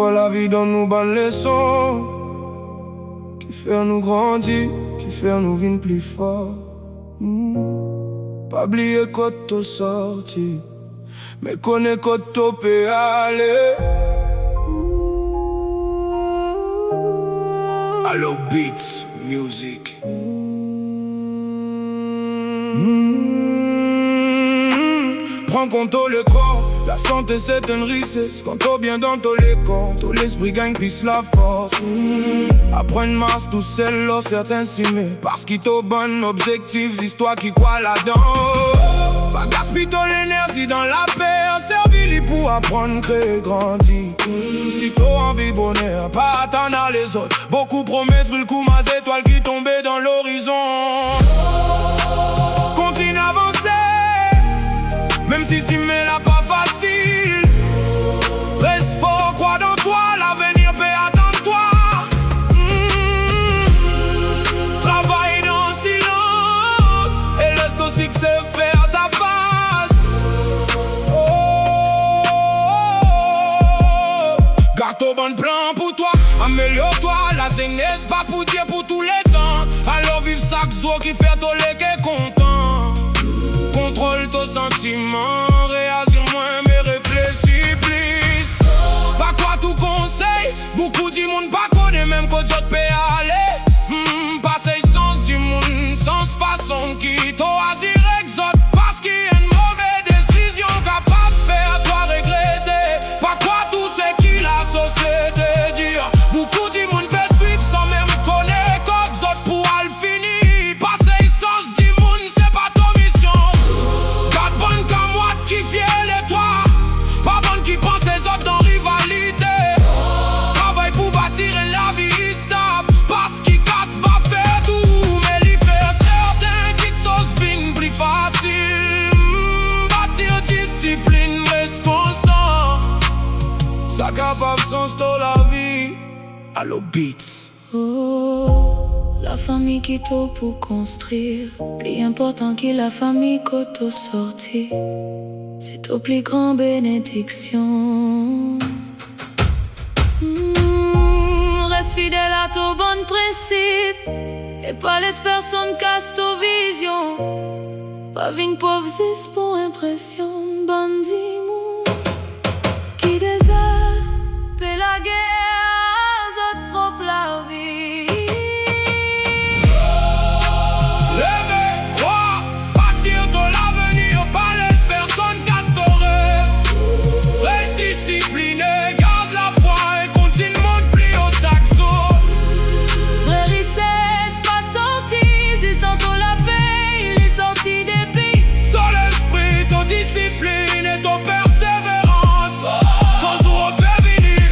fois la vie donne nous bonne leçon, qui fait nous grandir, qui fait nous vivre plus fort. Pas oublier quand t'es sorti, mais connais quand t'es peut aller. Allo Beats Music. Prends compte le corps, la santé c'est une richesse. Quand t'es bien dans tous les corps, tout l'esprit gagne plus la force. Après une masse tout seul, là certains s'y mettent. Parce qu'il t'a bon objectif, histoire qui croit là-dedans. Pas gaspiller l'énergie dans la paix, servi pour apprendre, créer, grandir. Si t'as envie bonheur, pas attendre les autres. Beaucoup promesses, brûle coup, ma étoile qui tombait dans l'horizon. Continue à avancer, même si mais là pas facile. Reste fort, crois dans toi, l'avenir peut attendre toi. Travaille dans le silence et laisse ton succès faire ta passe. Garde ton bon plan pour toi, améliore-toi. La jeunesse pas pour dire pour tous les temps. Alors vive chaque jour qui fait ton lait content. Contrôle tes sentiments, réagis moins mais réfléchis plus. Pas quoi tout conseil, beaucoup du monde pas connaît même que Dieu te peut aller. Passer sens du monde, sans façon qui t'oisir exote. Parce qu'il y a une mauvaise décision capable de faire toi regretter. Pas quoi tout ce qui la société dit. Beaucoup du monde peut suivre sans même connaître comme autres pour al finir. Passer sens du monde c'est pas ton mission. Garde bonne comme moi qui fiel et toi. Pas bonne qui pense les autres dans rivalité. Travaille pour bâtir la vie stable. Parce qu'il casse pas fait tout. Mais il fait certains qui te sauce vine plus facile. Bâtir discipline reste constant. Ça capable sens dans la vie. Allo Beats. Oh, la famille qui t'a pour construire. Plus important que la famille que t'as sorti. C'est ta plus grande bénédiction. Reste fidèle à ton bon principe. Et pas les personnes cassent ta vision. Pas une pauvre pour impression. Bandit mou qui désire paie la guerre, autres propre la vie. Levez, crois, bâtir ton avenir. Pas les personnes cassent ton rêve. Reste discipliné, garde la foi et continue monte plus au saxo. Vrai richesse pas sorti, c'est dans ton la paix, il est sorti des pays. Ton esprit, ton discipline et ton persévérance. Ton jour peut venir.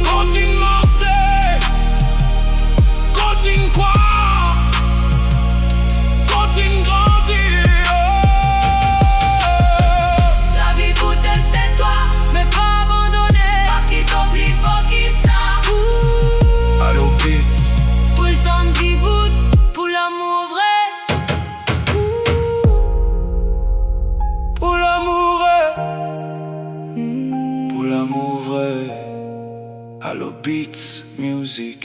Continue marcher. Continue croire. Continue grandir. La vie pour tester toi, mais pas abandonner. Parce qu'il t'oublie fort qui ça. Allo Beats. Pour le temps qui bout, pour l'amour vrai. Pour l'amour vrai. Pour l'amour vrai. Allo Beats Music.